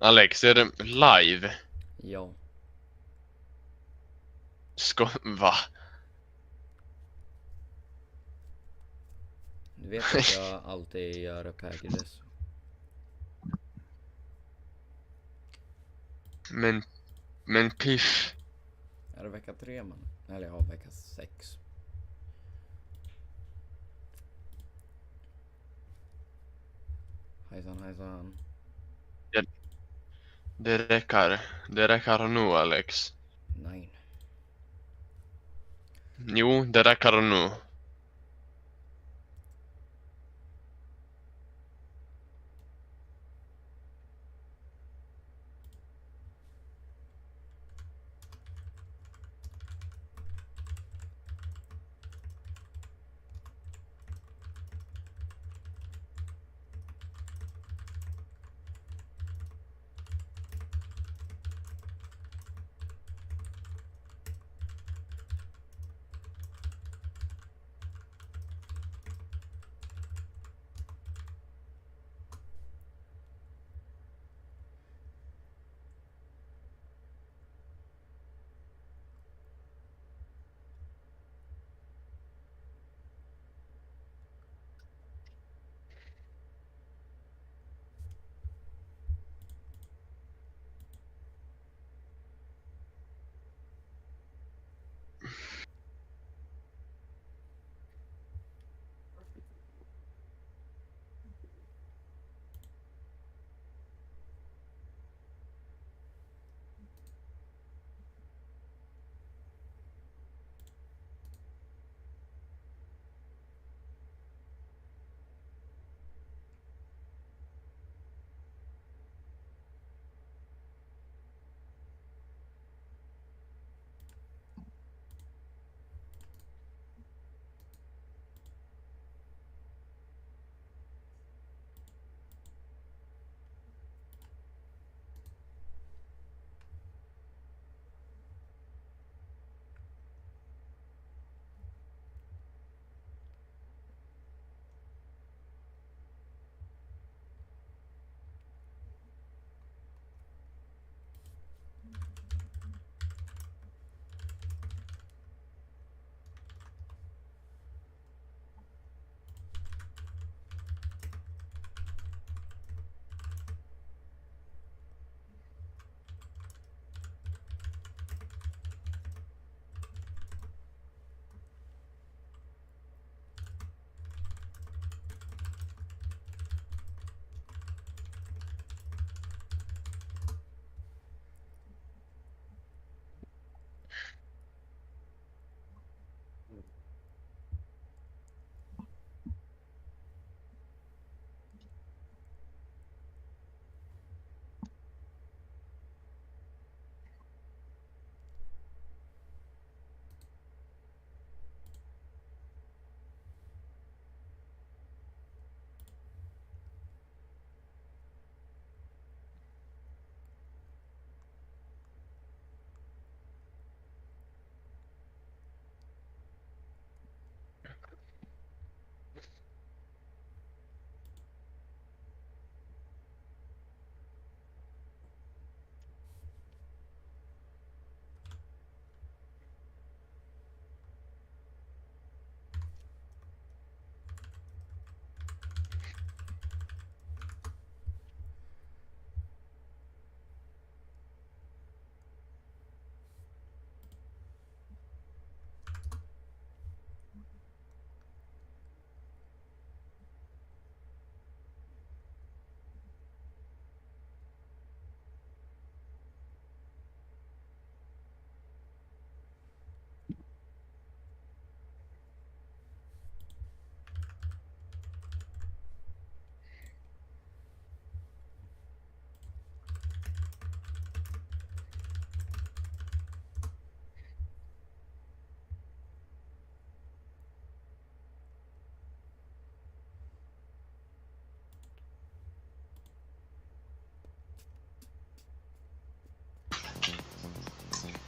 Alex, är det live? Ja. Va? Du vet att jag alltid gör packages. Men piff. Är det vecka 3 man? Eller ja, vecka 6. Hejsan. Det räcker nu, Alex. Nej. Jo, det räcker nu.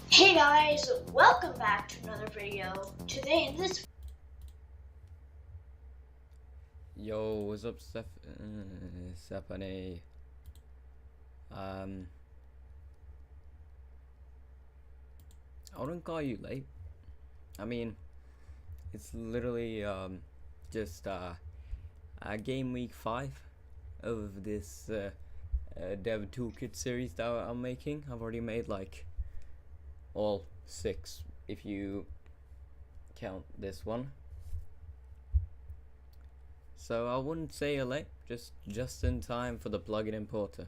Hey guys, welcome back to another video. Today in this Yo, what's up, Stephanie? Um, I wouldn't call you late. I mean, it's literally just game week 5 of this Dev Toolkit series that I'm making. I've already made like all 6 if you count this one. So I wouldn't say you're late, just in time for the plugin importer.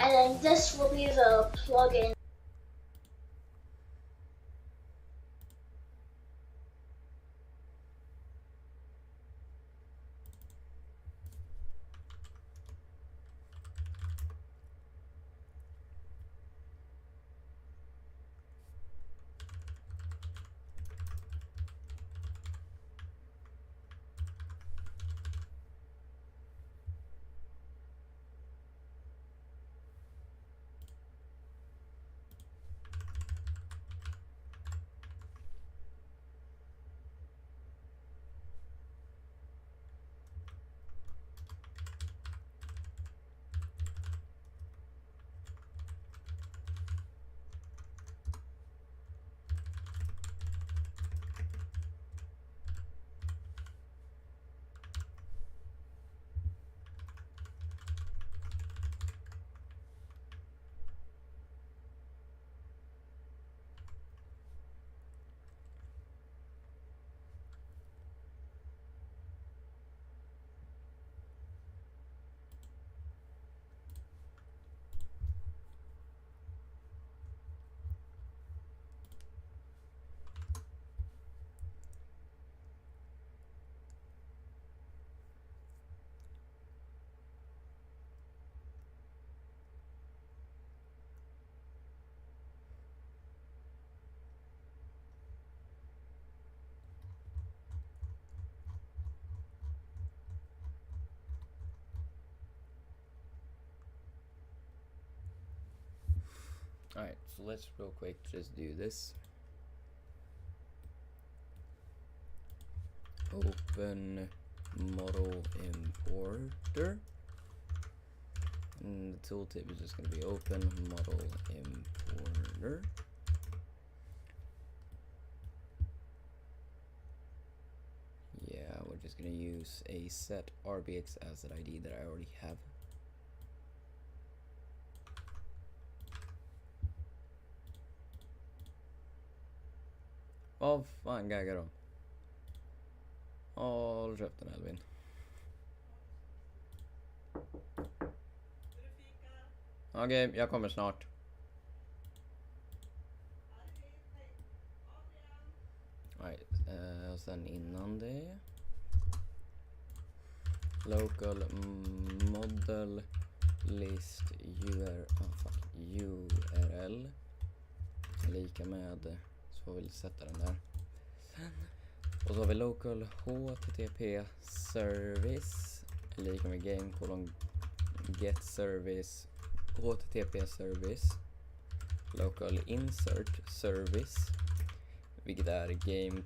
And then this will be the plugin. Alright, so let's real quick just do this. Open model importer. And the tooltip is just going to be open model importer. Yeah, we're just going to use a set RBX asset ID that I already have. Vad fan gaggar de? Håll käften Elvin. Okej, jag kommer snart. Right, och sen innan det. Local model list URL lika med, så får vi sätta den där. Och så har vi local http service lika med game get service http service local insert service, vilket är game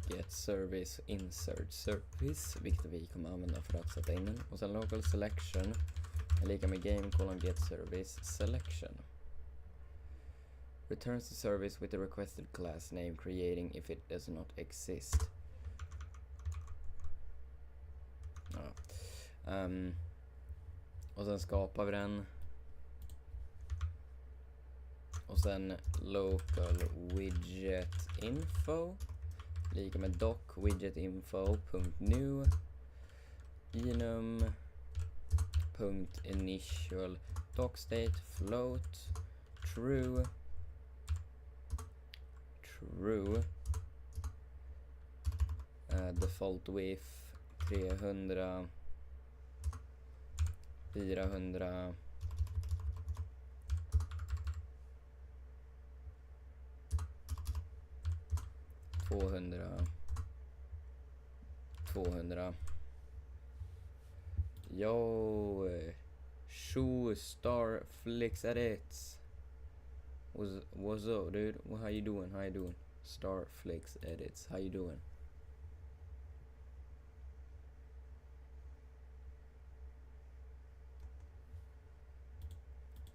get service insert service, vilket vi kommer använda för att sätta in den. Och sen local selection är lika med game get service selection. Returns the service with the requested class name creating if it does not exist. Ja. Och sen skapar vi den. Och sen local widget info lika med doc widget info.new enum.initial docstate float true default width 300 400 200 Yo, show star flicks edits. What's up, dude? How you doing? Star flicks edits. How you doing?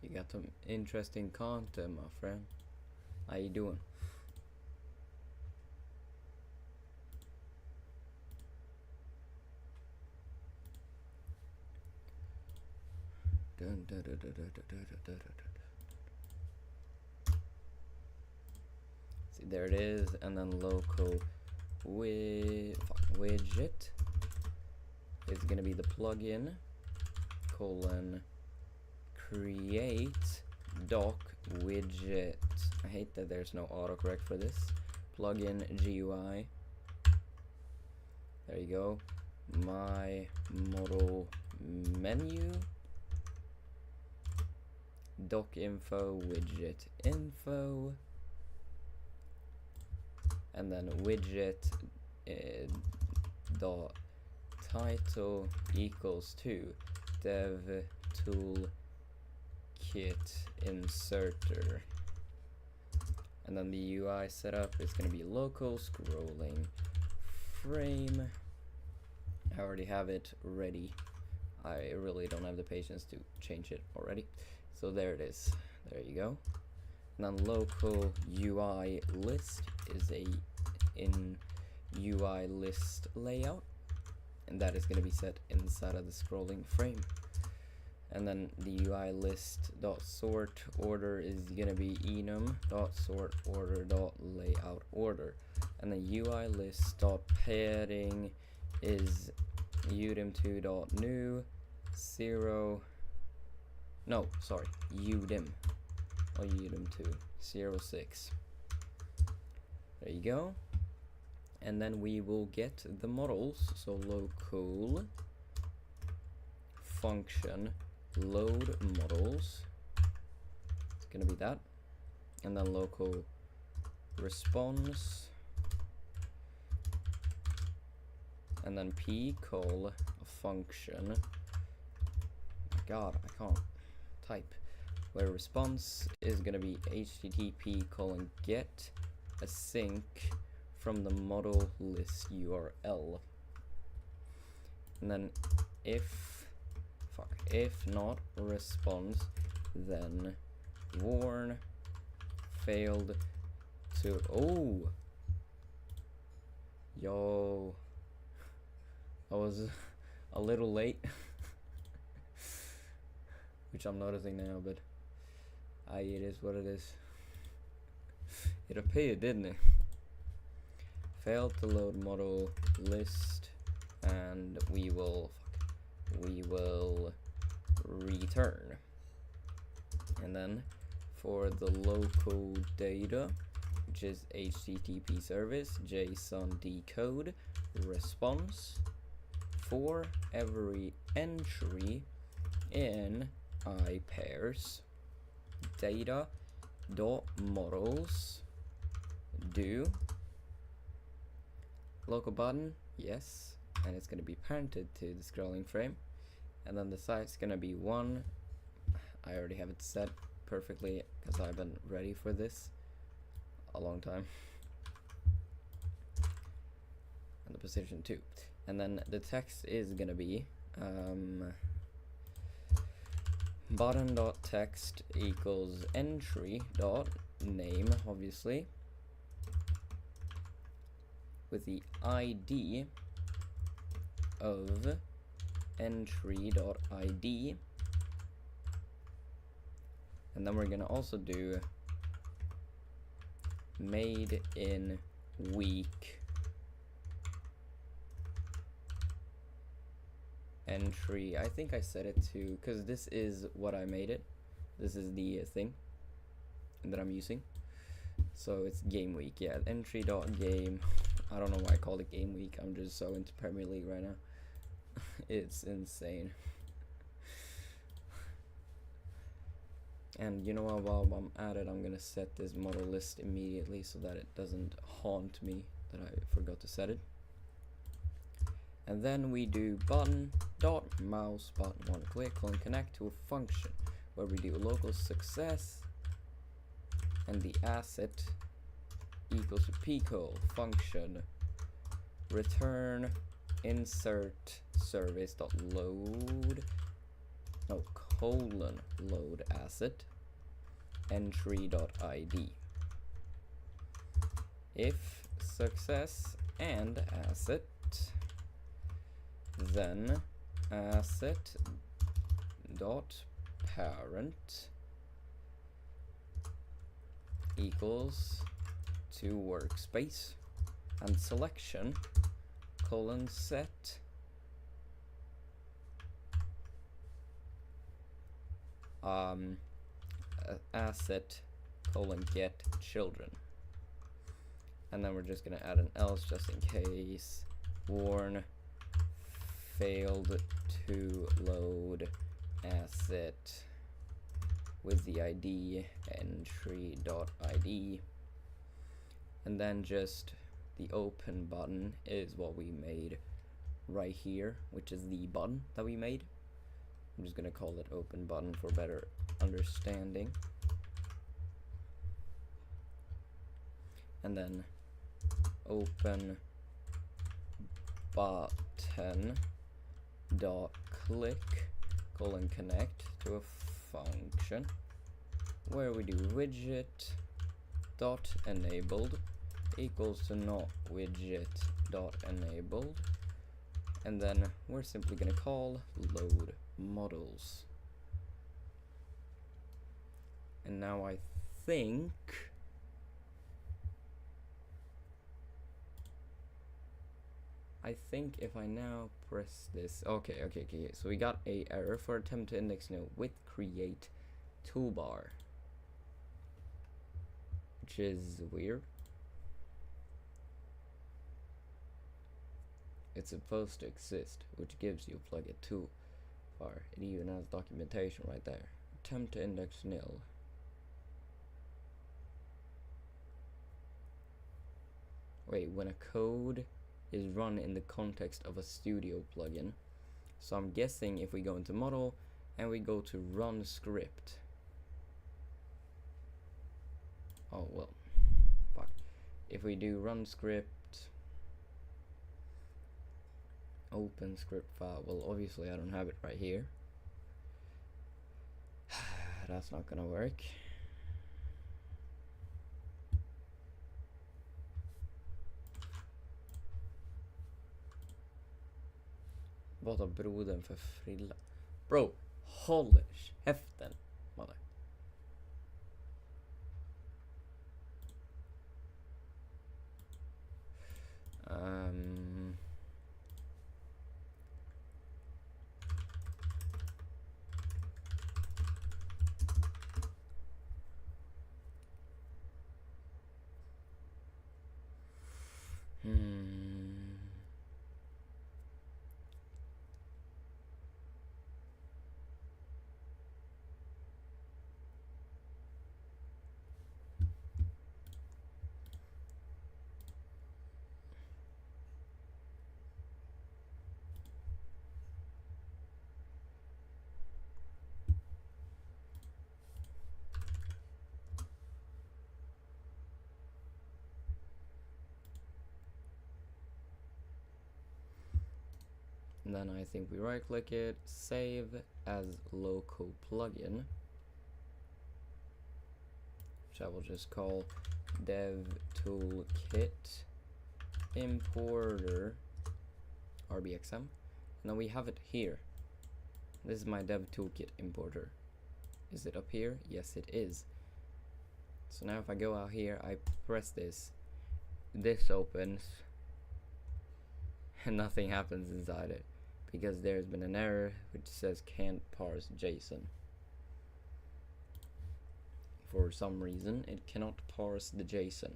You got some interesting content, my friend. How you doing? See, there it is, and then local widget is gonna be the plugin create doc widget. I hate that there's no autocorrect for this. Plugin GUI. There you go. My model menu. Doc info, widget info, and then widget dot title equals to dev tool kit inserter, and then the UI setup is going to be local scrolling frame. I already have it ready. I really don't have the patience to change it already. So there it is. There you go. And then local UI list is in UI list layout, and that is going to be set inside of the scrolling frame. And then the UI list dot sort order is going to be enum dot sort order dot layout order, and the UI list dot padding is udim2 dot new 0. No, sorry, udim or udim2 06. There you go. And then we will get the models. So local function load models. It's gonna be that. And then local response. And then p call function. God, I can't type. Where response is gonna be http :get a sync from the model list URL. And then if not response, then warn failed to yo, I was a little late. Which I'm noticing now, but it is what it is. It appeared, didn't it? Failed to load model list, and we will return. And then for the local data, which is HTTP service JSON decode response, for every entry in iPairs data dot models do local button, yes, and it's going to be parented to the scrolling frame, and then the size is going to be 1. I already have it set perfectly because I've been ready for this a long time. And the position 2, and then the text is going to be button.text equals entry dot name, obviously, with the ID of entry.id, and then we're gonna also do made in week entry. I think I set it to, because this is what I made it. This is the thing that I'm using. So it's game week, yeah, entry.game. I don't know why I called it game week. I'm just so into Premier League right now. It's insane. And you know what, while I'm at it, I'm gonna set this model list immediately so that it doesn't haunt me that I forgot to set it. And then we do button dot mouse button one click and connect to a function where we do local success and the asset equals to pico function return insert service dot load load asset entry dot id. If success and asset, then asset dot parent equals to workspace and selection colon set asset colon get children, and then we're just gonna add an else just in case. Warn failed to load asset with the ID entry.id, and then just the open button is what we made right here, which is the button that we made. I'm just gonna call it open button for better understanding. And then open button dot click colon connect to a function where we do widget dot enabled equals to not widget dot enabled, and then we're simply gonna call load models. And now I think if I now press this, okay, so we got a error for attempt to index nil with create toolbar, which is weird. It's supposed to exist, which gives you plugin toolbar. It even has documentation right there. Attempt to index nil. Wait, when a code is run in the context of a studio plugin. So I'm guessing if we go into model and we go to run script. Oh well, fuck. If we do run script, open script file, well obviously I don't have it right here. That's not gonna work. Vad har brodern för frilla? Bro, håll käften, mother. And then I think we right click it, save as local plugin, which I will just call DevToolKit importer RBXM, and then we have it here. This is my DevToolKit importer. Is it up here? Yes, it is. So now if I go out here, I press this opens, and nothing happens inside it because there's been an error which says can't parse JSON. For some reason, it cannot parse the JSON.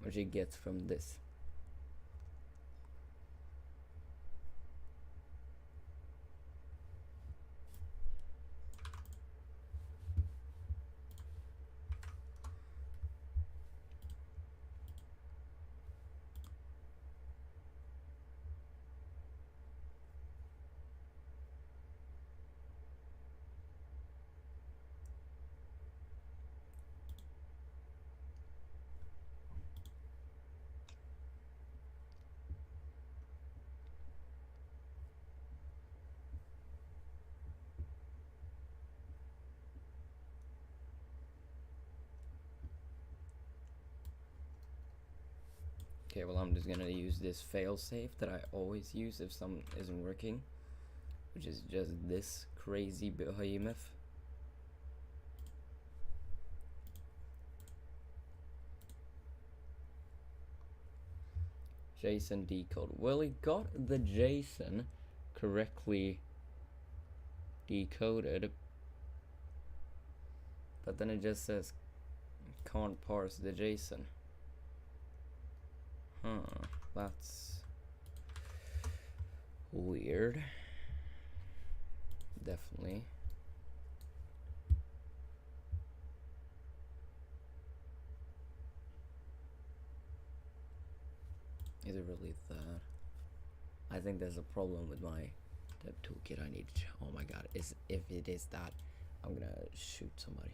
Which it gets from this. Okay, well I'm just gonna use this failsafe that I always use if something isn't working, which is just this crazy behemoth. JSON decode. Well, it got the JSON correctly decoded, but then it just says can't parse the JSON. Huh, that's weird. Definitely. Is it really that? I think there's a problem with my DevToolKit. I need to, oh my god, if it is that, I'm gonna shoot somebody.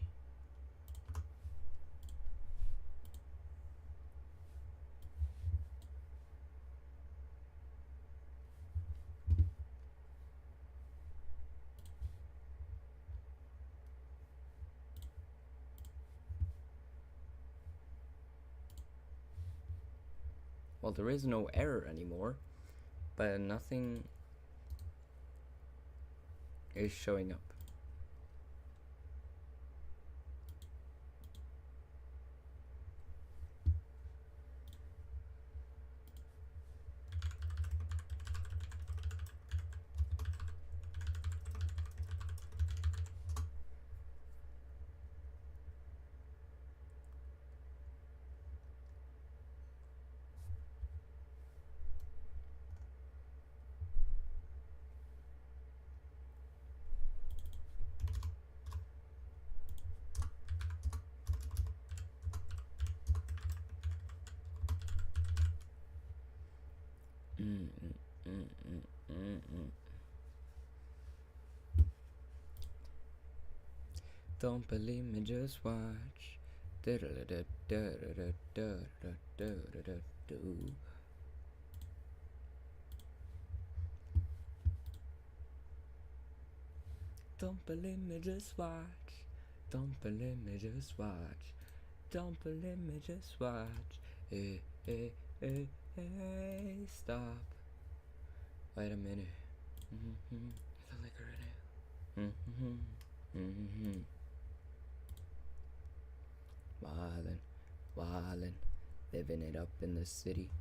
Well, there is no error anymore, but nothing is showing up. Don't believe me, just watch. Don't believe me, just watch. Don't believe me, just watch. Don't believe me, just watch. Hey, hey, hey, hey, stop. Wait a minute. The liquor in it. Wildin', wildin', living it up in the city.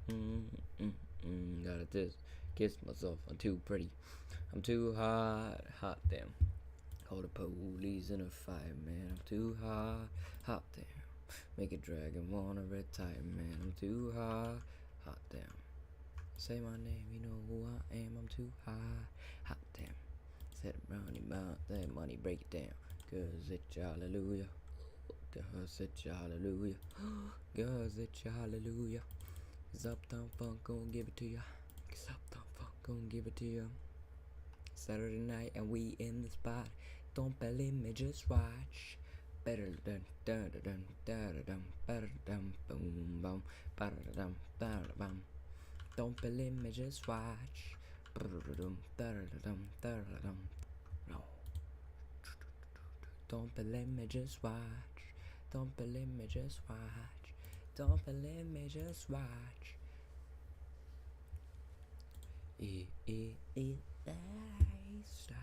Gotta just kiss myself. I'm too pretty. I'm too hot, hot damn. Call the police in a fight, man. I'm too hot, hot damn. Make a dragon wanna retire, man. I'm too hot, hot damn. Say my name, you know who I am. I'm too hot, hot damn. Set it round your mouth, that money, break it down. Cause it's hallelujah. Cause it's hallelujah. Cause it's hallelujah. Cause Uptown Funk gon' give it to ya. Cause Uptown Funk gon' give it to ya. Saturday night and we in the spot. Don't believe me, just watch. Better dun dun dun dun dun better dun boom boom better dun bum. Don't believe me, just watch. No. Don't believe me, just watch. Don't believe me, just watch. Don't believe me, just watch. Stop.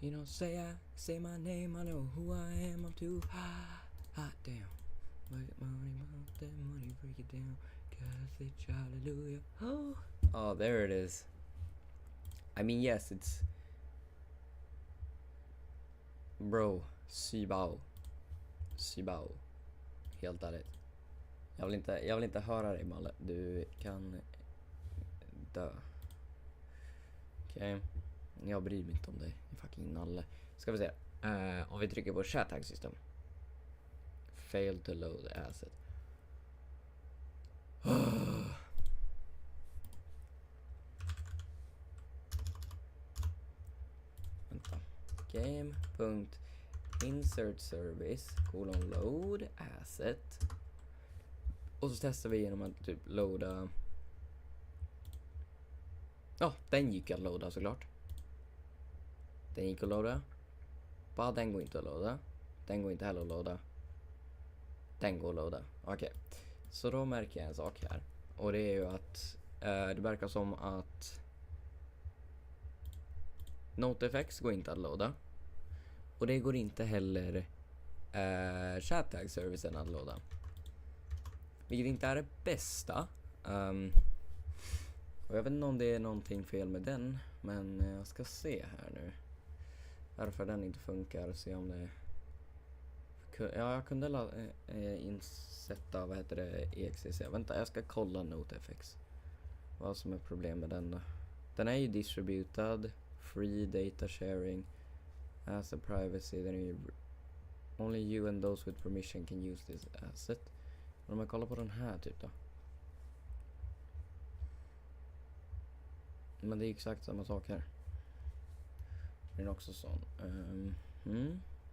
You don't say my name, I know who I am, I'm too hot damn. Money, break it down. Cause it's hallelujah. Oh, there it is. I mean, yes, it's... Bro, Sibao. Helt ärligt. Jag vill inte höra dig, Malle. Du kan dö. Okej. Jag bryr mig inte om dig. Fucking nalle. Ska vi se. Om vi trycker på chat tag system. Fail to load asset. Vänta. Game.insert service :load asset. Och så testar vi genom att typ loada. Ja, den gick att loada såklart. Den gick att loada. Bara den går inte att loada. Den går inte heller att loada. Den går att loada. Okej. Så då märker jag en sak här. Och det är ju att det verkar som att NoteFX går inte att loada. Och det går inte heller chat tag servicen att loada. Vilket inte är det bästa. Och jag vet inte om det är någonting fel med den. Men jag ska se här nu. Varför den inte funkar. Se om det... Ja, jag kunde insätta, vad heter det, EXEC. Vänta, jag ska kolla NoteFX. Vad som är problem med den då. Den är ju distributed. Free data sharing. As a privacy. Den är ju... Only you and those with permission can use this asset. Men om jag kollar på den här typ då. Men det är exakt samma sak här. Den är också sån.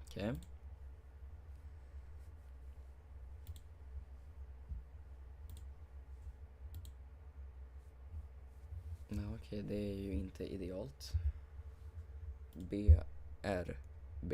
Okej. Ja, okej, det är ju inte idealt. BRB.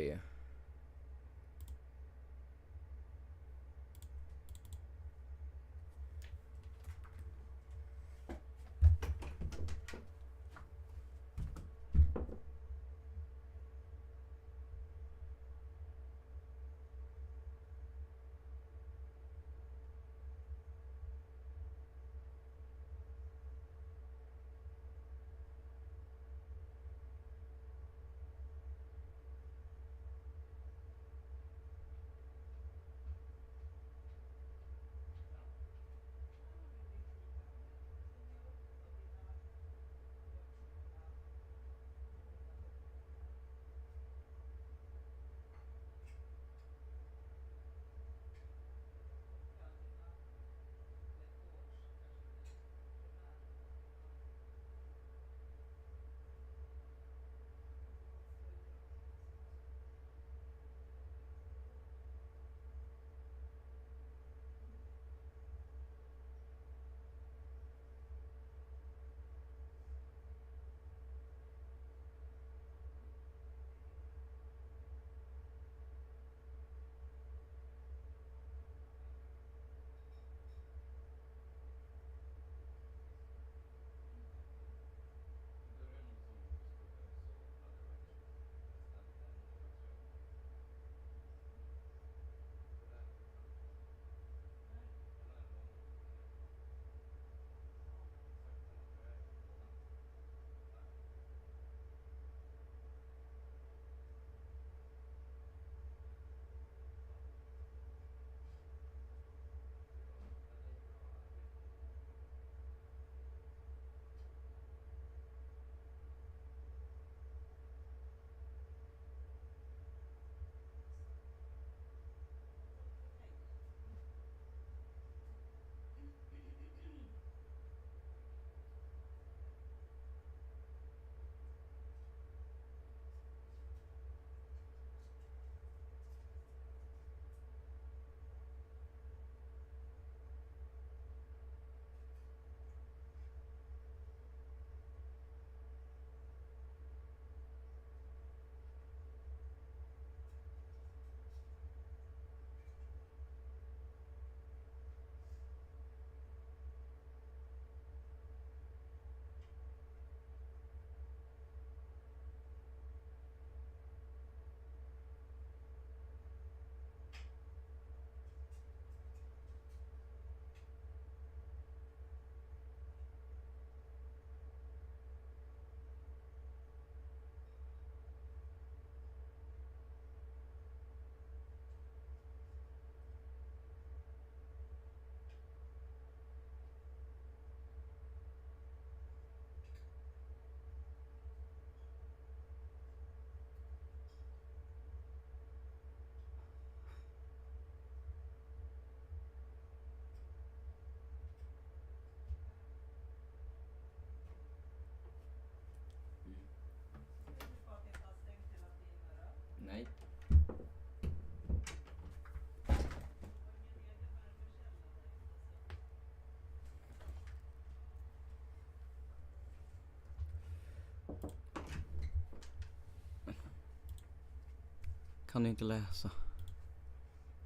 Kan du inte läsa?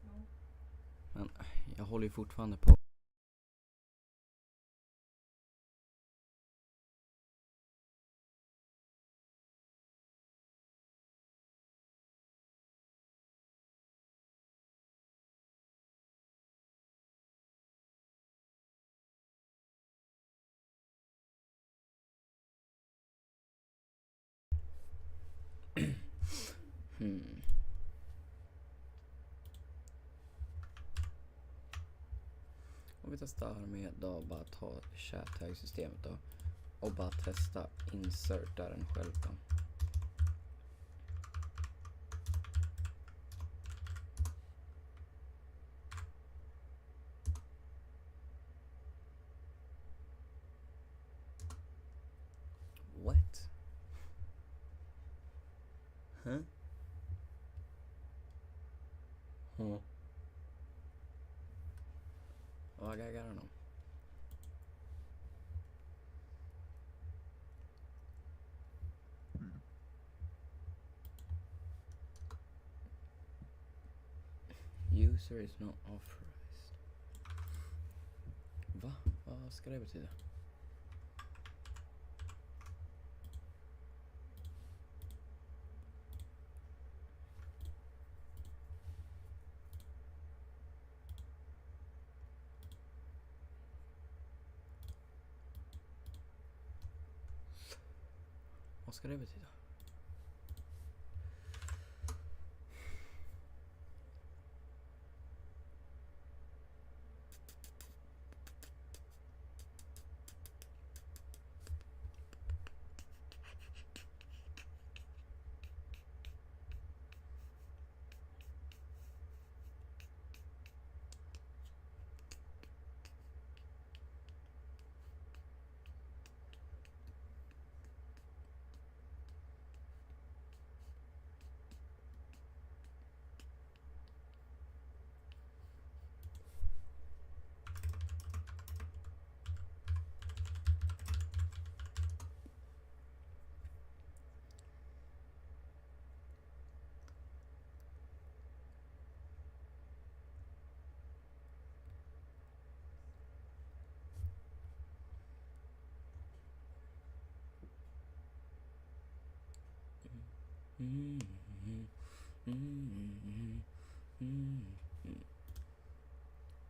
No. Men jag håller ju fortfarande på. Och vi testar med då bara ta chat-tag-systemet då och bara testa inserta den själv då. What? Huh? Huh? Oh, I don't know. User is not authorized. Va? Vad ska det betyda? Vad ska det betyda?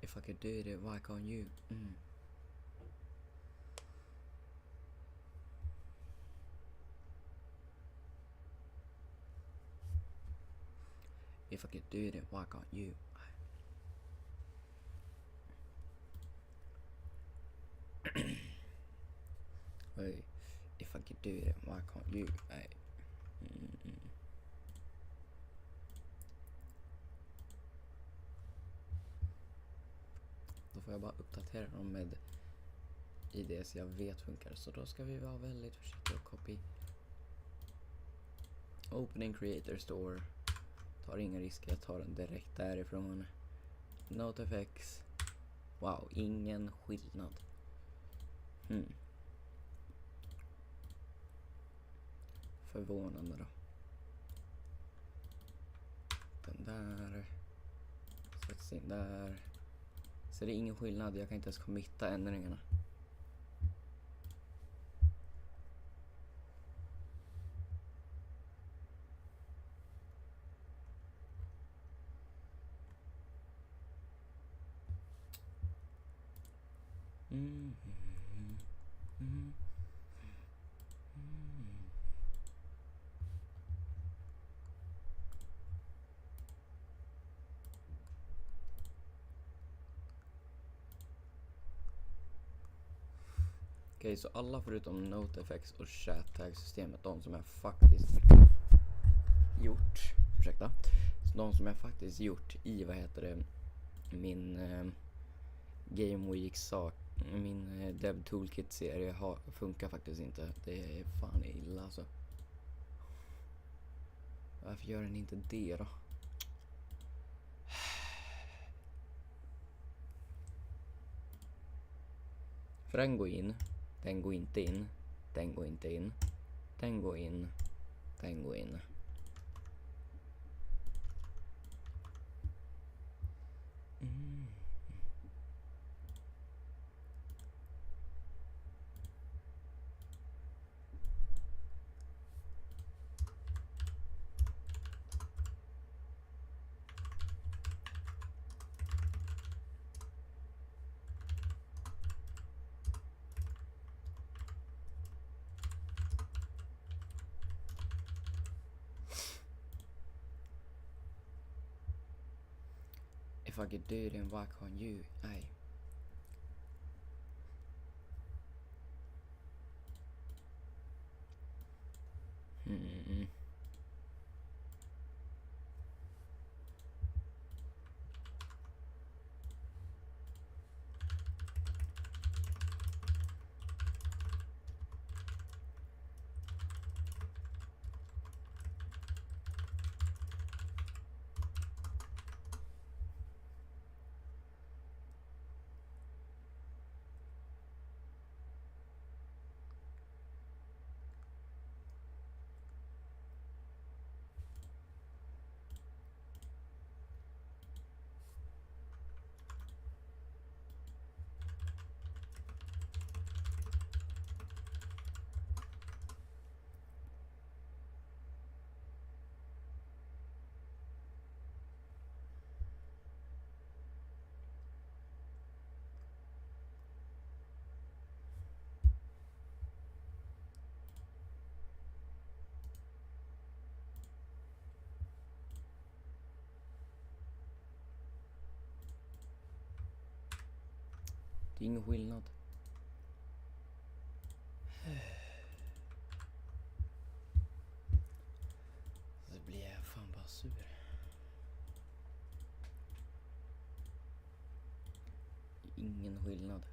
If I could do it, why can't you? If I could do it, why can't you? Hey, if I could do it, why can't you? Hey. Då får jag bara uppdatera dem med ID så jag vet funkar. Så då ska vi vara väldigt försiktiga och copy. Opening creator store. Tar inga risker, jag tar den direkt därifrån. NoteFX. Wow, ingen skillnad. Förvånande då. Den där sätts in där. Så det är ingen skillnad, jag kan inte ens committa ändringarna. Okej, så alla förutom NoteFX och chat-tag-systemet, de som jag faktiskt gjort, så de som jag faktiskt gjort i, min Game Week sak, min Dev Toolkit-serie funkar faktiskt inte. Det är fan illa alltså. Varför gör den inte det då? För den går in, den går inte in, den går inte in, Den går in. Den går in. If I could do it, then why can't you? Aye. Det är ingen skillnad. Så blir jag fan bara sur. Ingen skillnad.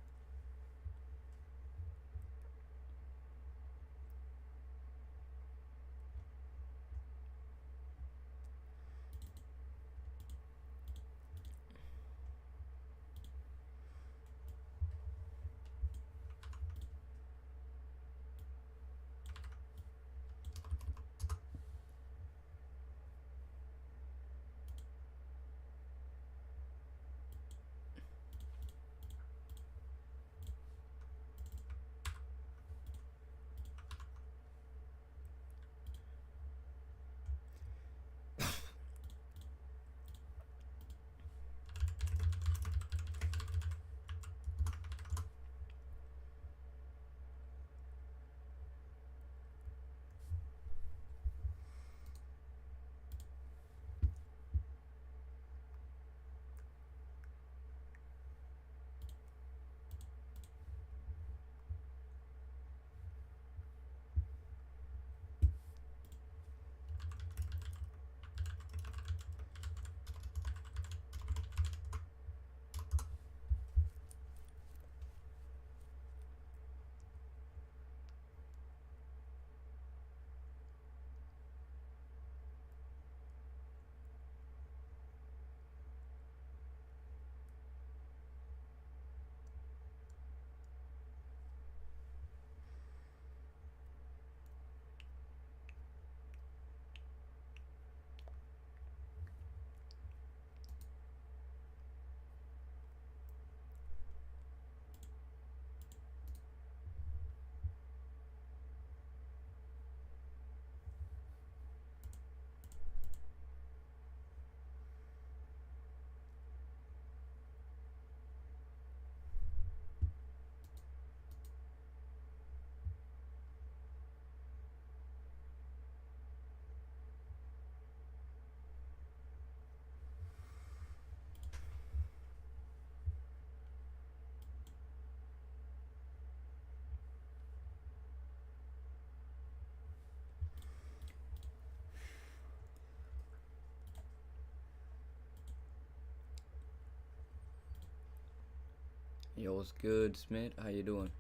Yo, what's good, Smith? How you doing?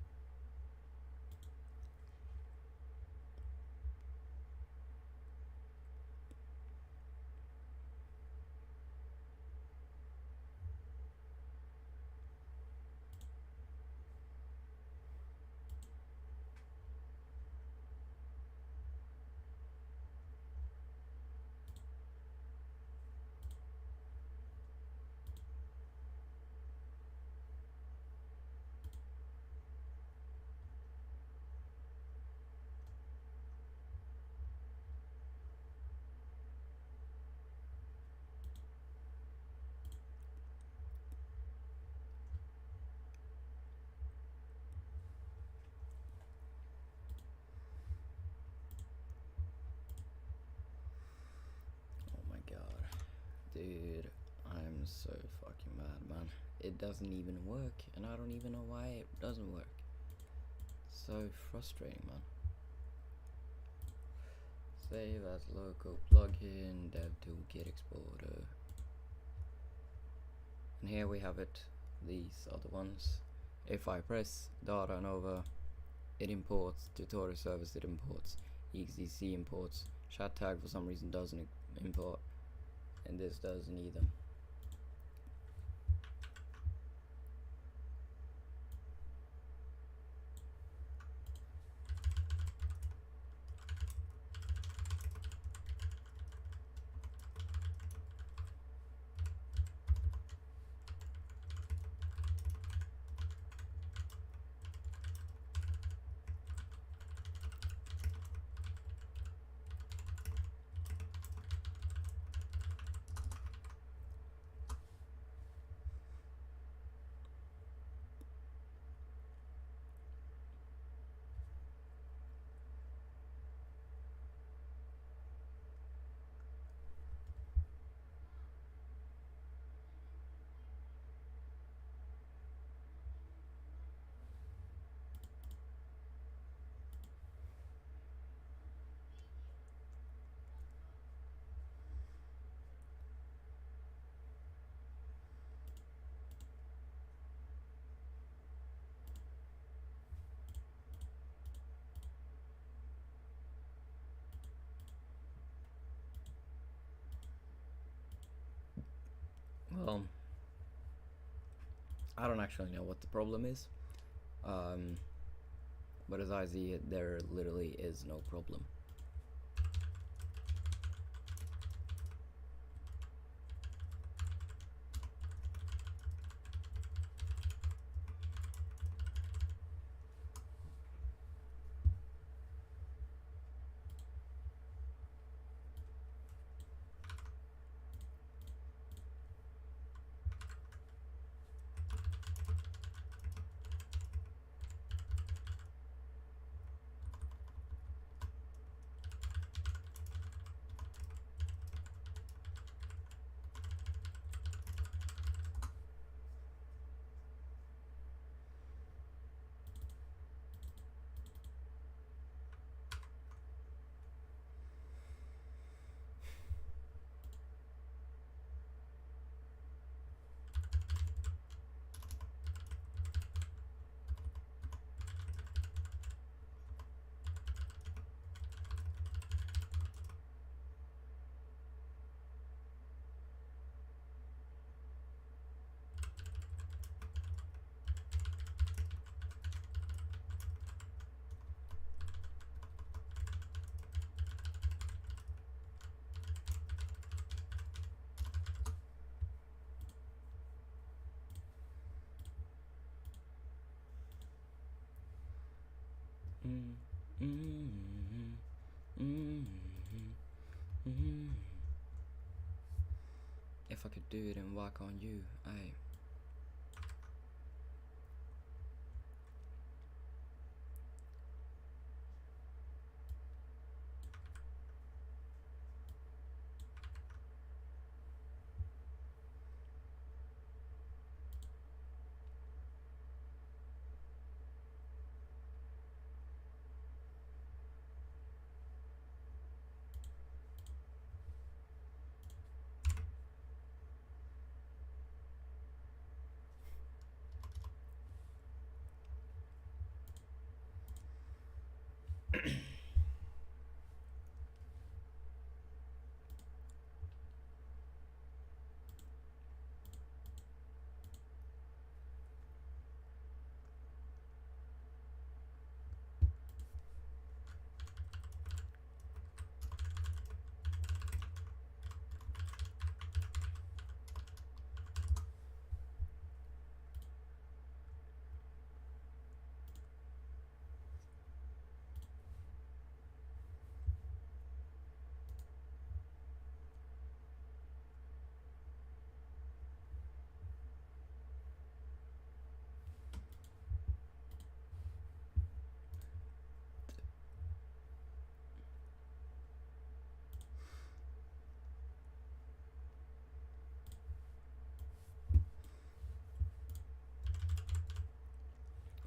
I'm so fucking mad, man. It doesn't even work, and I don't even know why it doesn't work. So frustrating, man. Save as local plugin dev toolkit exporter. And here we have it. These are the ones. If I press data nova, it imports. Tutorial service, it imports. XDC imports. Chat tag for some reason doesn't import, and this doesn't either. Well, I don't actually know what the problem is, but as I see it, there literally is no problem. If I could do it and work on you,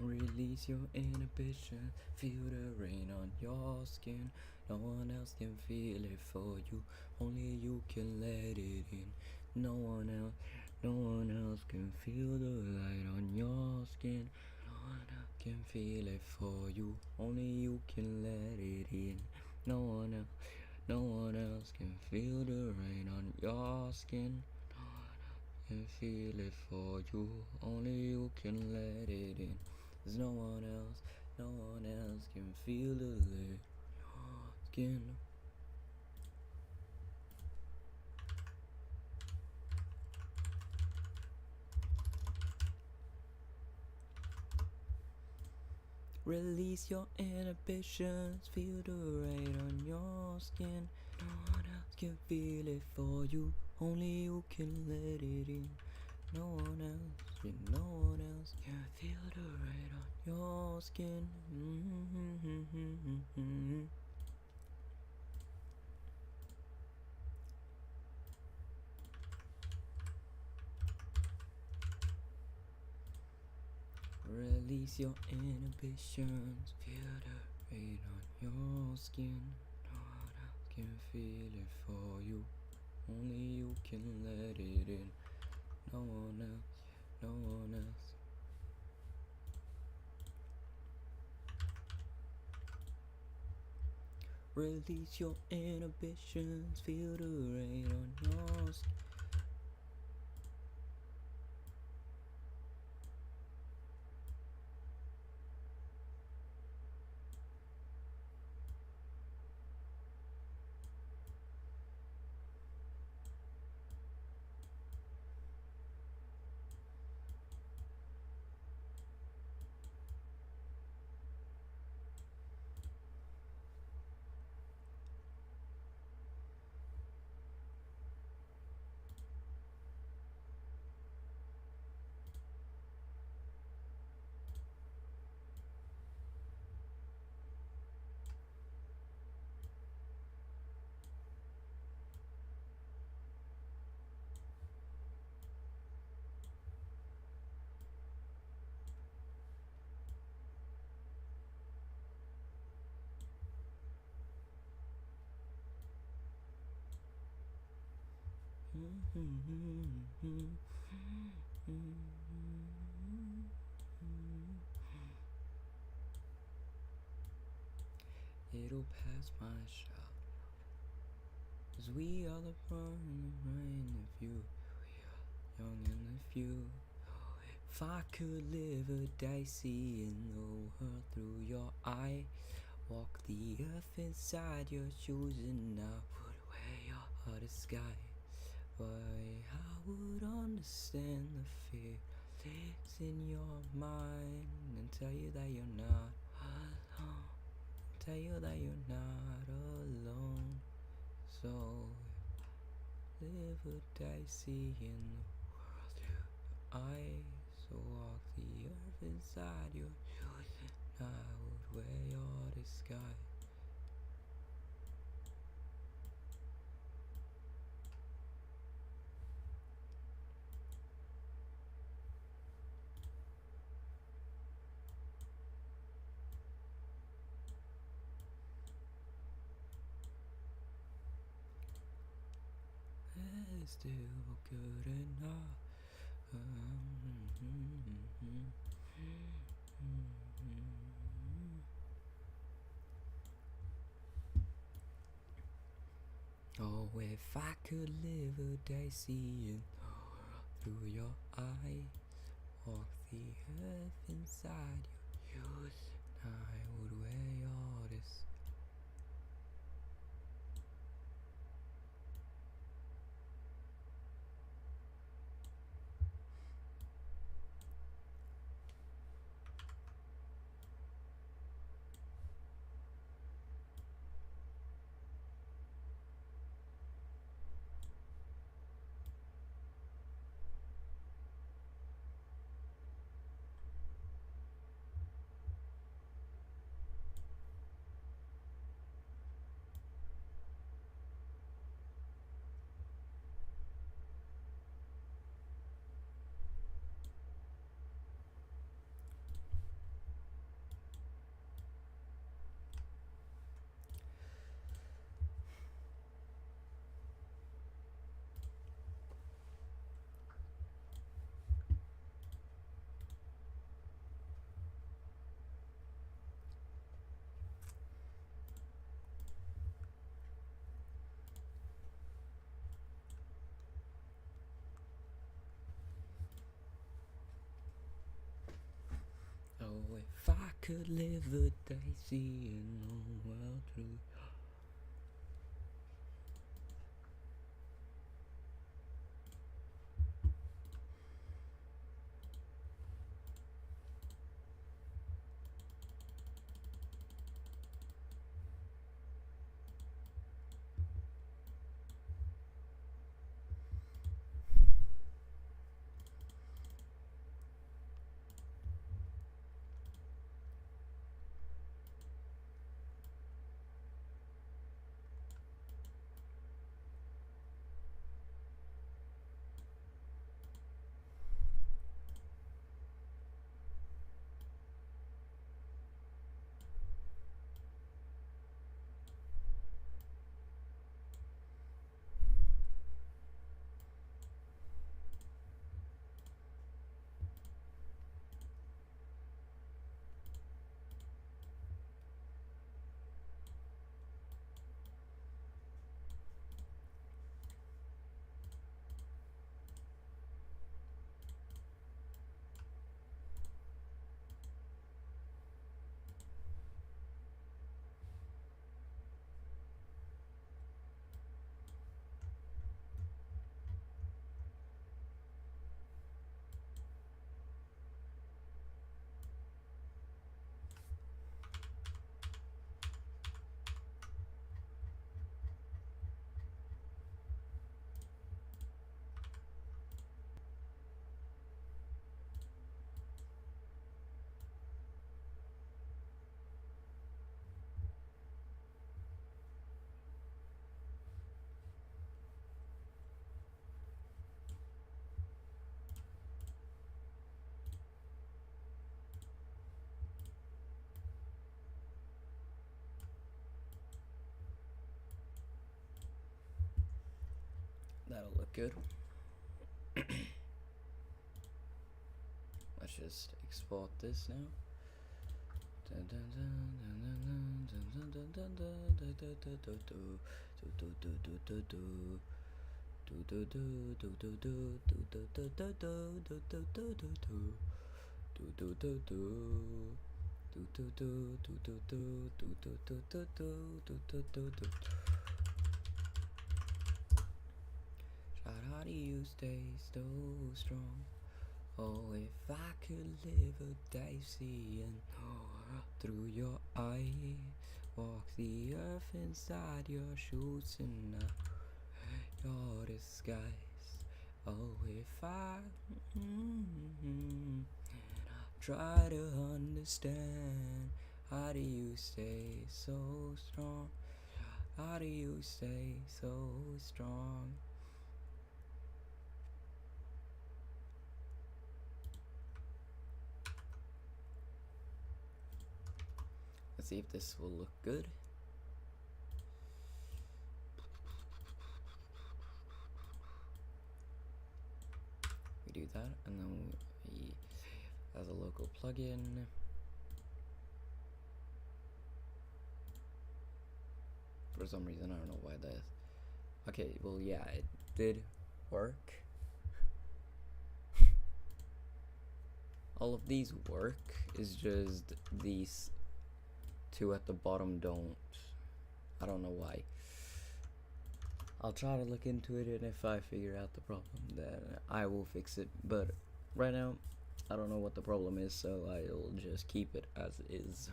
Release your inhibition, feel the rain on your skin. No one else can feel it for you, only you can let it in. No one else can feel the light on your skin. No one else can feel it for you, only you can let it in. No one else can feel the rain on your skin. No one else can feel it for you, only you can let it in. There's no one else can feel the light on your skin. Release your inhibitions, feel the rain on your skin. No one else can feel it for you, only you can let it in. No one else can feel the rain on your skin. Release your inhibitions, feel the rain on your skin. No one else can feel it for you, only you can let it in. No one else. Release your inhibitions, feel the rain on your skin. It'll pass my shop, 'cause we are the burning rain of you, young and the few. If I could live a day seeing the world through your eye, walk the earth inside your shoes, and I would wear your hardest sky. Why, I would understand the fear that's in your mind, and tell you that you're not alone. Tell you that you're not alone. So live a day seeing the world through your eyes. So walk the earth inside your shoes, and I would wear your disguise. It's still good enough. Oh, if I could live a day seeing the world through your eyes, walk the earth inside your shoes, I would wear your disguise. could live a day seeing the world through. That'll look good. Let's just export this now. How do you stay so strong? Oh, if I could live a day seeing through your eyes, walk the earth inside your shoes and your disguise. Oh, if I try to understand, how do you stay so strong? How do you stay so strong? Let's see if this will look good. We do that, and then we as a local plugin. For some reason, I don't know why that. Okay, well, yeah, it did work. All of these work. Is just these two at the bottom don't. I don't know why. I'll try to look into it, and if I figure out the problem, then I will fix it. But right now, I don't know what the problem is, so I'll just keep it as is.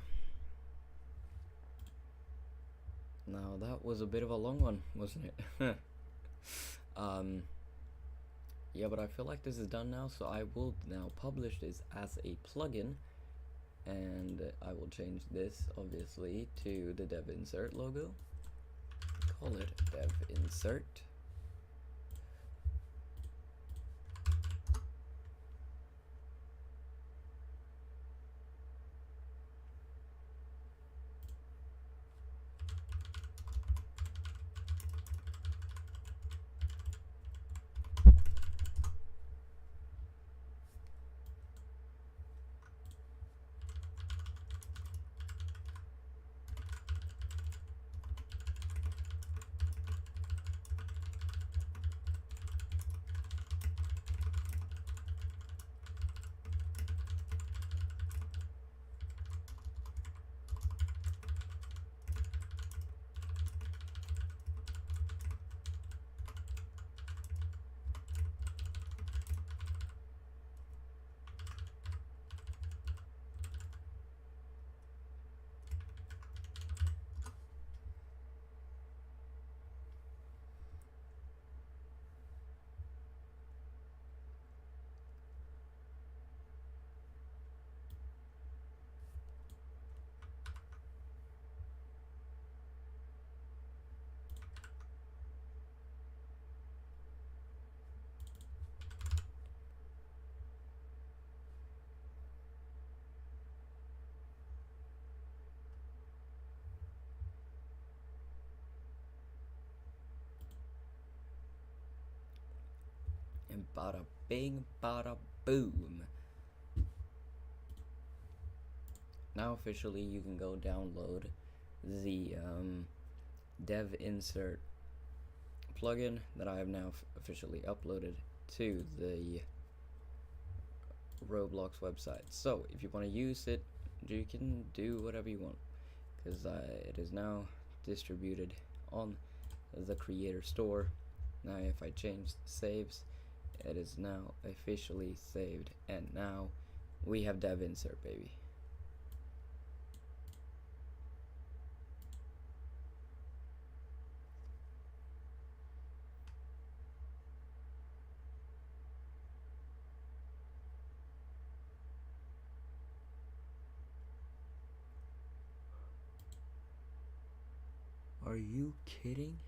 Now that was a bit of a long one, wasn't it? Yeah, but I feel like this is done now, so I will now publish this as a plugin, and I will change this obviously to the dev insert logo. Call it dev insert. And bada bing, bada boom. Now officially you can go download the dev insert plugin that I have now officially uploaded to the Roblox website. So if you want to use it, you can do whatever you want, because it is now distributed on the creator store. Now if I change the saves, it is now officially saved, and now we have dev insert, baby. Are you kidding?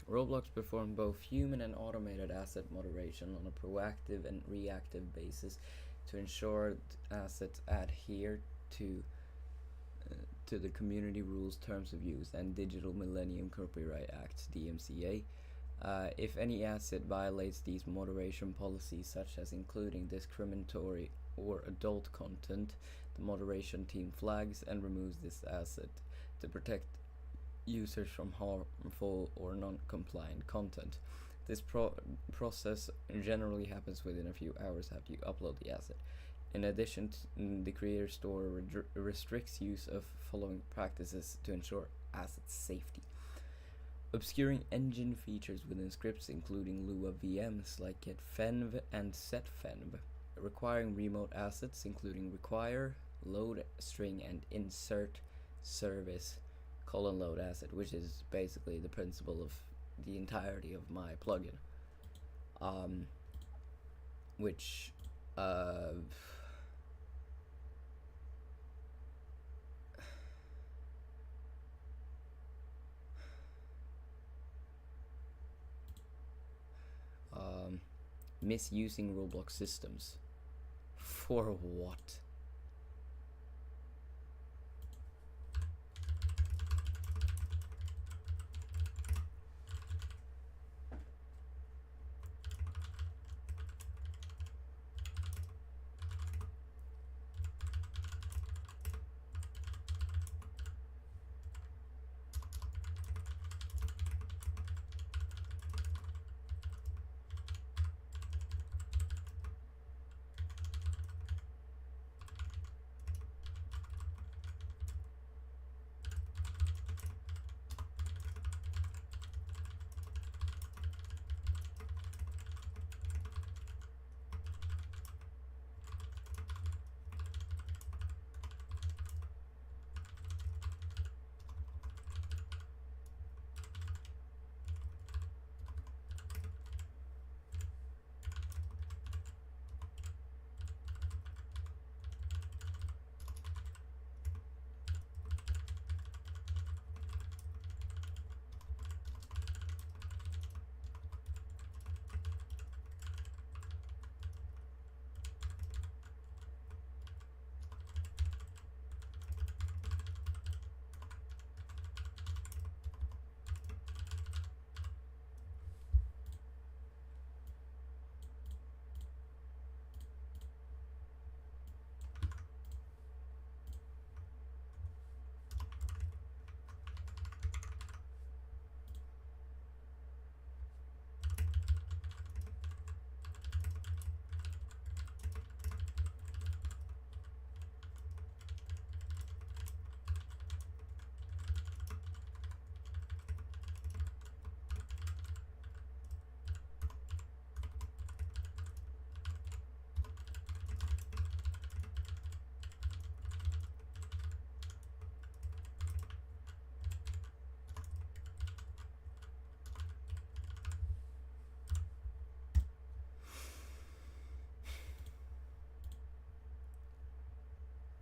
Roblox performs both human and automated asset moderation on a proactive and reactive basis to ensure assets adhere to the Community Rules, Terms of Use, and Digital Millennium Copyright Act (DMCA). If any asset violates these moderation policies, such as including discriminatory or adult content, the moderation team flags and removes this asset to protect users from harmful or non-compliant content. This process generally happens within a few hours after you upload the asset. In addition, the Creator Store restricts use of following practices to ensure asset safety. Obscuring engine features within scripts, including Lua VMs like getFenv and setFenv. Requiring remote assets, including require, load string, and insert service :load asset, which is basically the principle of the entirety of my plugin. Which misusing Roblox systems. For what?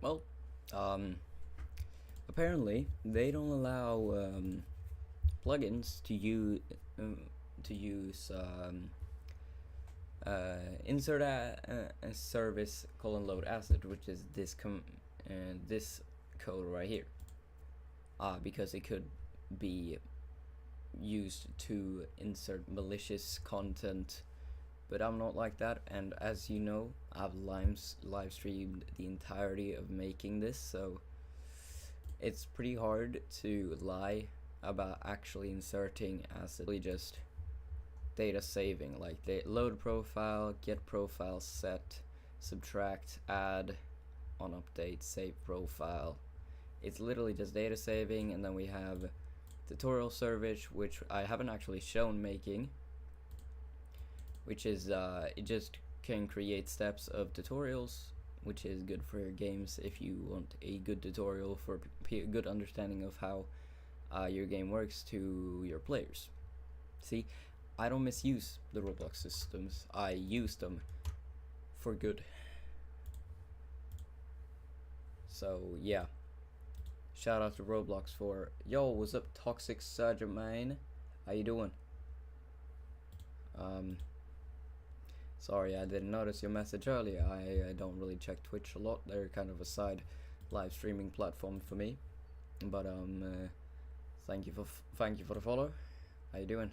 Well, apparently they don't allow plugins to use insert a service :load asset, which is this this code right here. because it could be used to insert malicious content, but I'm not like that. And as you know, I've live streamed the entirety of making this, so it's pretty hard to lie about actually inserting as really just data saving, like the load profile, get profile set, subtract, add, on update, save profile. It's literally just data saving. And then we have tutorial service, which I haven't actually shown making, which is it just can create steps of tutorials, which is good for your games if you want a good tutorial for good understanding of how your game works to your players. See, I don't misuse the Roblox systems, I use them for good. So yeah, shout out to Roblox for, yo, what's up, Toxic Surgeman? How you doing? Sorry, I didn't notice your message earlier. I don't really check Twitch a lot. They're kind of a side live streaming platform for me. But thank you for the follow. How you doing?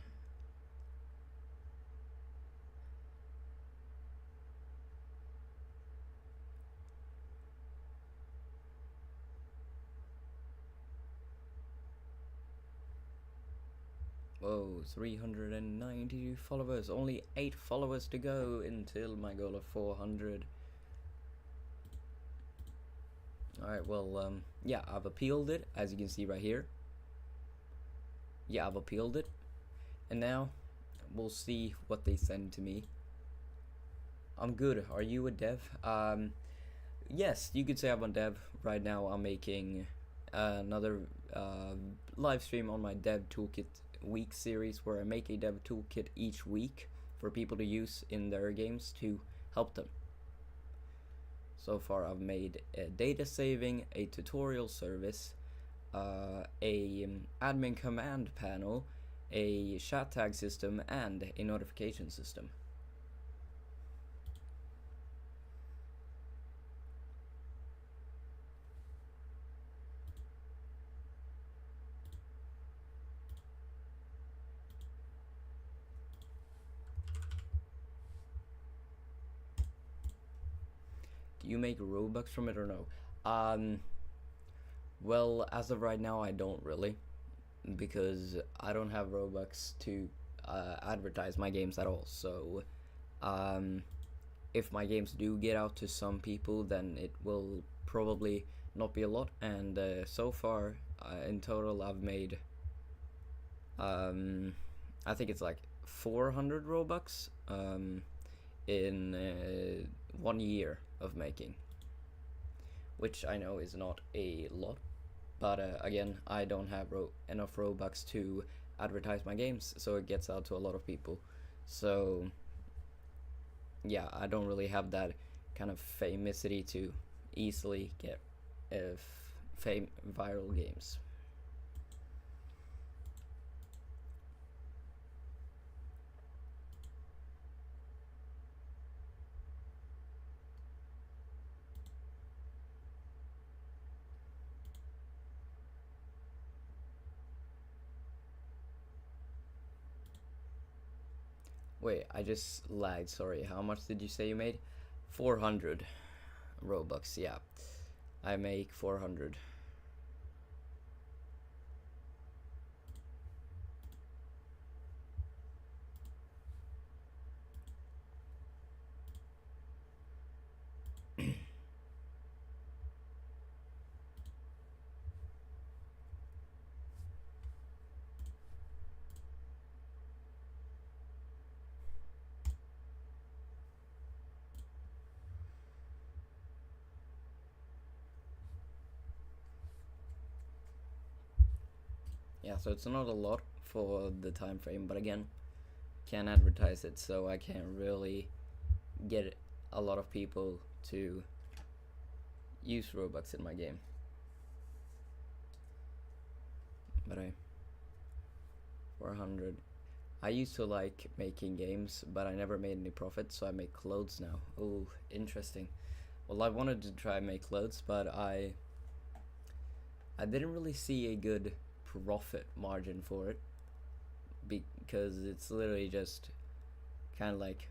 Whoa, 390 followers. Only 8 followers to go until my goal of 400. Alright, well, yeah, I've appealed it, as you can see right here. Yeah, I've appealed it. And now, we'll see what they send to me. I'm good. Are you a dev? Yes, you could say I'm a dev. Right now, I'm making another live stream on my Dev Toolkit week series, where I make a dev toolkit each week for people to use in their games to help them. So far I've made a data saving, a tutorial service, a admin command panel, a chat tag system, and a notification system. Do you make Robux from it or no? Well, as of right now, I don't really, because I don't have Robux to advertise my games at all. So, if my games do get out to some people, then it will probably not be a lot. And so far, in total, I've made, I think it's like 400 Robux in 1 year of making, which I know is not a lot, but again, I don't have enough Robux to advertise my games, so it gets out to a lot of people. So yeah, I don't really have that kind of famicity to easily get viral games. Wait, I just lagged, sorry. How much did you say you made? 400 Robux, yeah. I make 400. Yeah, so it's not a lot for the time frame, but again, can't advertise it, so I can't really get a lot of people to use Robux in my game. But 400. I used to like making games, but I never made any profit, so I make clothes now. Oh, interesting. Well, I wanted to try and make clothes, but I I didn't really see a good profit margin for it, because it's literally just kind of like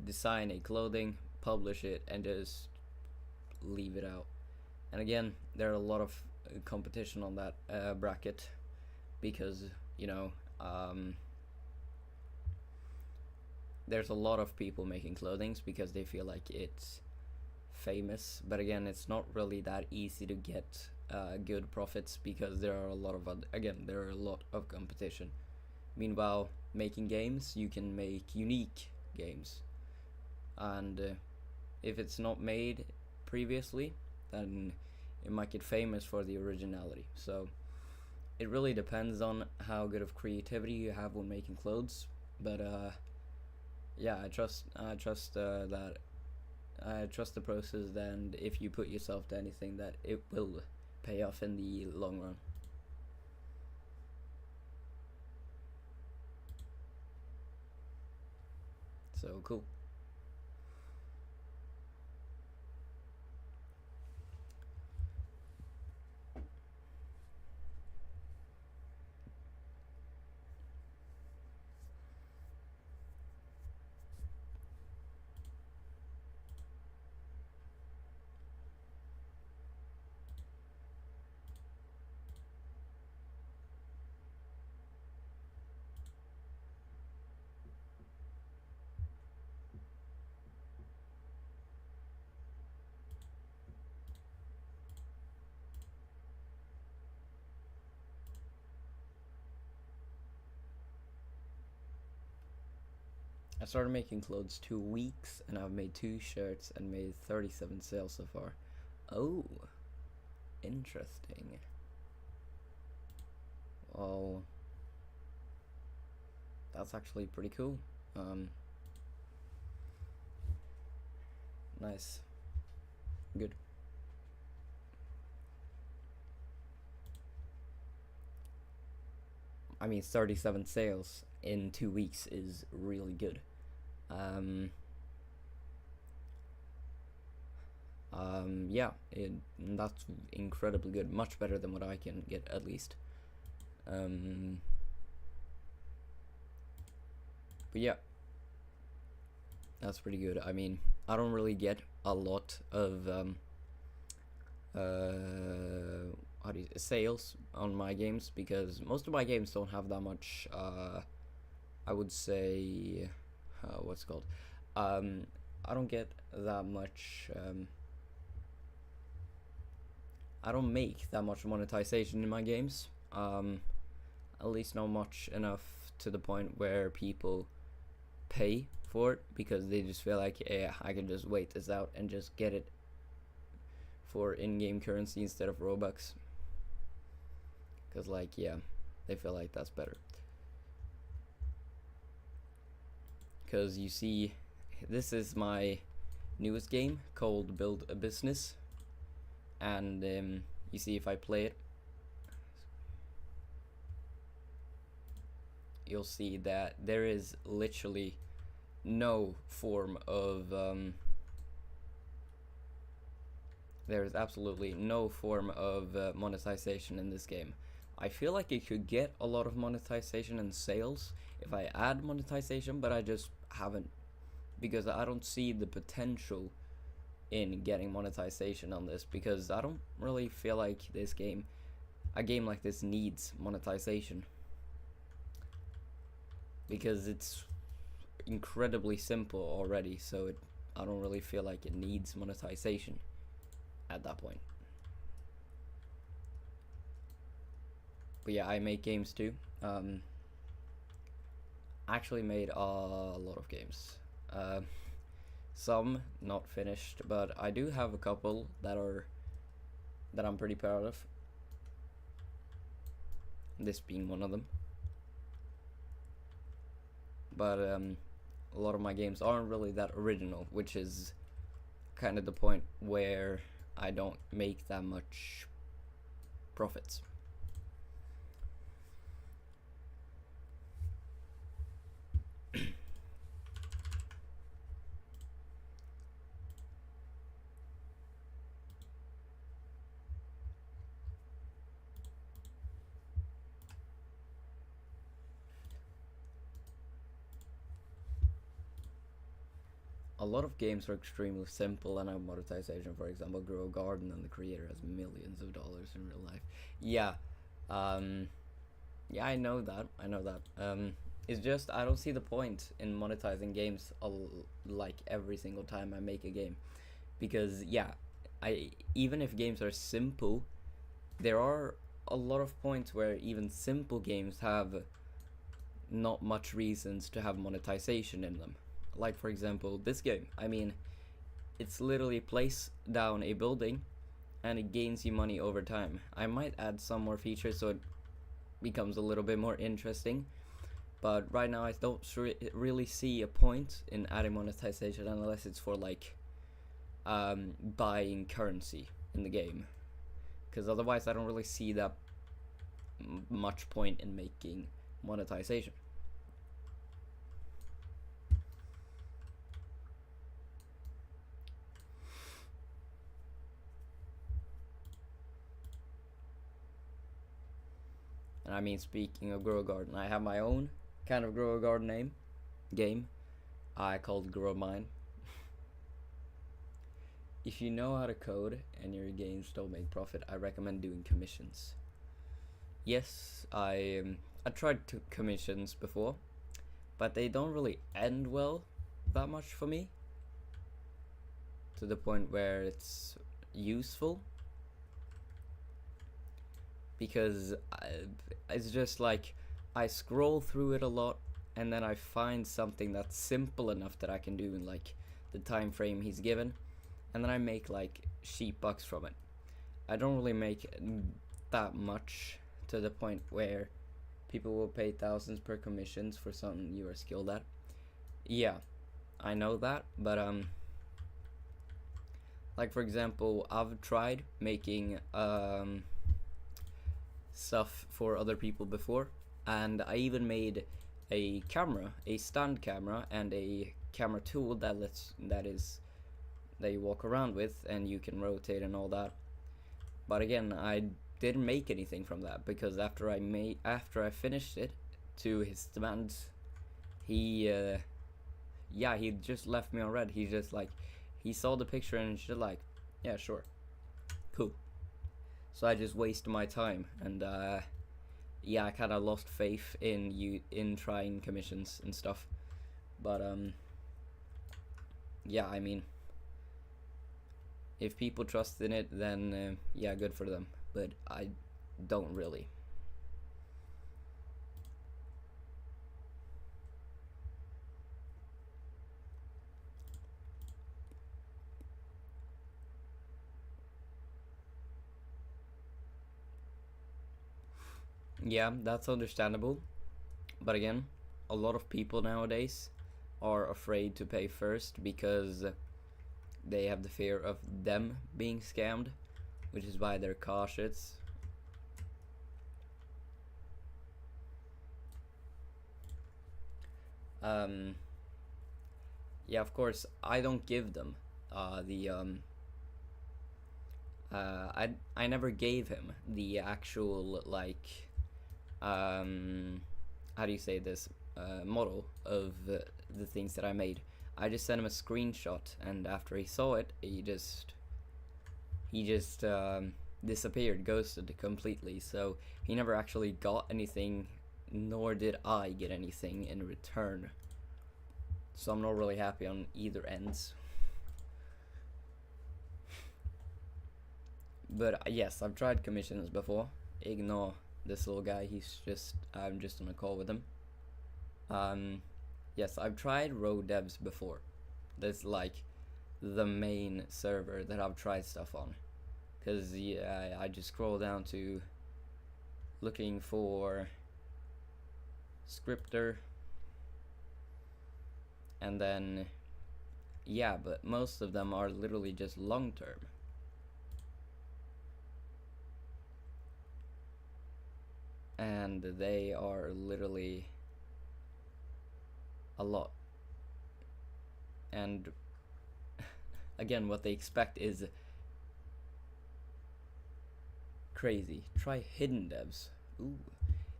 design a clothing, publish it, and just leave it out. And again, there are a lot of competition on that bracket, because you know, there's a lot of people making clothings because they feel like it's famous, but again, it's not really that easy to get good profits, because there are a lot of there are a lot of competition. Meanwhile, making games, you can make unique games, and if it's not made previously, then it might get famous for the originality. So it really depends on how good of creativity you have when making clothes. But yeah, I trust that I trust the process, and if you put yourself to anything, that it will pay off in the long run. So cool. I started making clothes 2 weeks, and I've made 2 shirts and made 37 sales so far. Oh, interesting. Well, that's actually pretty cool. Nice. Good. I mean, 37 sales in 2 weeks is really good. Yeah, that's incredibly good. Much better than what I can get, at least. But yeah, that's pretty good. I mean, I don't really get a lot of sales on my games, because most of my games don't have that much I would say what's it called, I don't get that much I don't make that much monetization in my games, at least not much enough to the point where people pay for it, because they just feel like, yeah, I can just wait this out and just get it for in-game currency instead of Robux, because like, yeah, they feel like that's better. Because you see, this is my newest game called Build a Business, and you see, if I play it, you'll see that there is literally no form of there is absolutely no form of monetization in this game. I feel like it could get a lot of monetization and sales if I add monetization, but I just haven't, because I don't see the potential in getting monetization on this, because I don't really feel like a game like this needs monetization, because it's incredibly simple already, so I don't really feel like it needs monetization at that point. But yeah, I make games too. I actually made a lot of games. Some not finished, but I do have a couple that I'm pretty proud of. This being one of them. But a lot of my games aren't really that original, which is kind of the point where I don't make that much profits. a lot of games are extremely simple and have monetization. For example, Grow a Garden, and the creator has millions of dollars in real life. Yeah, yeah, I know that. It's just I don't see the point in monetizing games like every single time I make a game, because yeah, even if games are simple, there are a lot of points where even simple games have not much reasons to have monetization in them. Like for example, this game. I mean, it's literally place down a building and it gains you money over time. I might add some more features so it becomes a little bit more interesting, but right now I don't really see a point in adding monetization unless it's for like buying currency in the game, because otherwise I don't really see that much point in making monetization. And I mean, speaking of Grow a Garden, I have my own kind of Grow a Garden game. I called Grow Mine. If you know how to code and your games don't make profit, I recommend doing commissions. Yes, I tried commissions before, but they don't really end well that much for me, to the point where it's useful, because it's just like I scroll through it a lot and then I find something that's simple enough that I can do in like the time frame he's given, and then I make like cheap bucks from it. I don't really make that much to the point where people will pay thousands per commissions for something you are skilled at. Yeah, I know that, but like for example, I've tried making stuff for other people before, and I even made a camera, a stand camera, and a camera tool that you walk around with and you can rotate and all that. But again, I didn't make anything from that, because after I finished it to his demands, he just left me on red. He just like, he saw the picture and just like, yeah, sure, cool. So I just wasted my time, and yeah, I kind of lost faith in trying commissions and stuff. But yeah, I mean, if people trust in it, then yeah, good for them. But I don't really. Yeah, that's understandable. But again, a lot of people nowadays are afraid to pay first because they have the fear of them being scammed, which is why they're cautious. Yeah, of course, I don't give them I never gave him the actual like how do you say this, model of the things that I made. I just sent him a screenshot, and after he saw it, he just disappeared, ghosted completely. So he never actually got anything, nor did I get anything in return. So I'm not really happy on either ends. But yes, I've tried commissions before. Ignore this little guy. I'm just on a call with him. Yes, I've tried Rodevs before. That's like the main server that I've tried stuff on. Cause yeah, I just scroll down to looking for scripter, and then yeah, but most of them are literally just long term. And they are literally a lot. And again, what they expect is crazy. Try hidden devs. Ooh,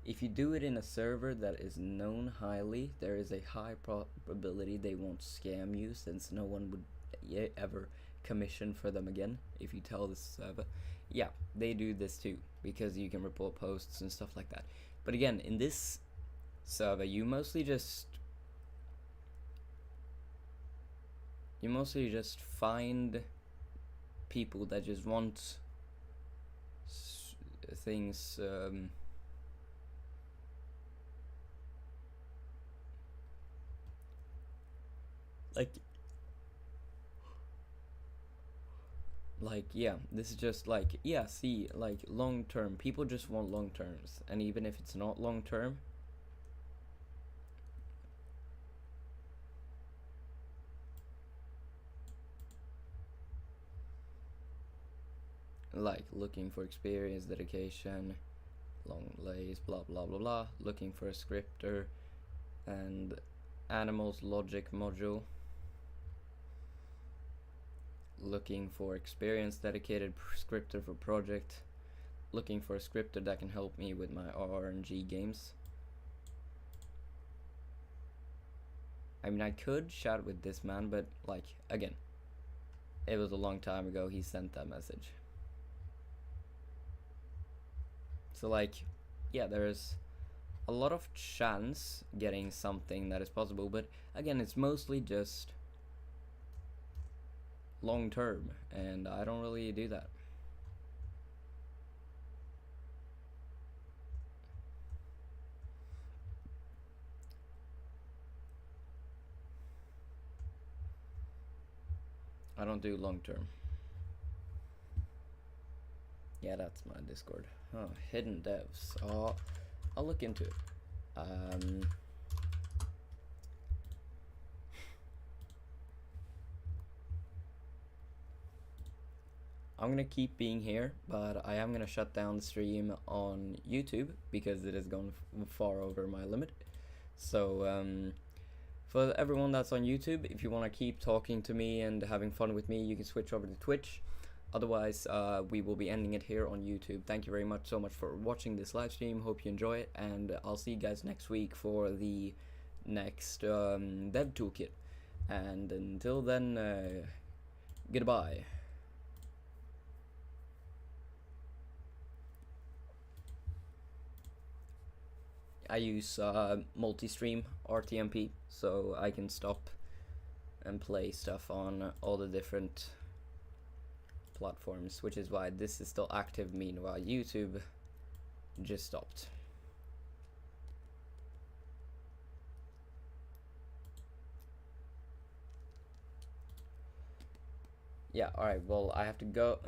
if you do it in a server that is known highly, there is a high probability they won't scam you, since no one would ever commission for them again if you tell this server. Yeah, they do this too, because you can report posts and stuff like that. But again, in this server, you mostly just find people that just want things like yeah, this is just like, yeah, see, like long term, people just want long terms, and even if it's not long term, like looking for experience, dedication, long lays, blah blah blah blah, looking for a scripter, and animals logic module, looking for experienced dedicated scripter for project, looking for a scripter that can help me with my RNG games. I mean, I could chat with this man, but like, again, it was a long time ago he sent that message. So like, yeah, there's a lot of chance getting something that is possible, but again, it's mostly just long term, and I don't really do that. I don't do long term. Yeah, that's my Discord. Oh, hidden devs. Oh, I'll look into it. I'm gonna keep being here, but I am gonna shut down the stream on YouTube because it has gone far over my limit. So for everyone that's on YouTube, if you want to keep talking to me and having fun with me, you can switch over to Twitch. Otherwise, we will be ending it here on YouTube. Thank you very much so much for watching this live stream. Hope you enjoy it, and I'll see you guys next week for the next dev toolkit. And until then, goodbye. I use multi-stream RTMP, so I can stop and play stuff on all the different platforms, which is why this is still active. Meanwhile, YouTube just stopped. Yeah, alright, well, I have to go.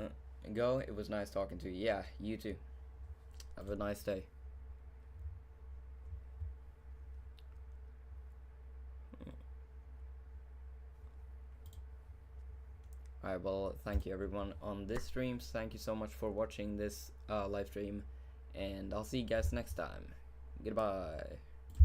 It was nice talking to you. Yeah, you too. Have a nice day. Alright, well, thank you everyone on this stream. Thank you so much for watching this live stream, and I'll see you guys next time. Goodbye.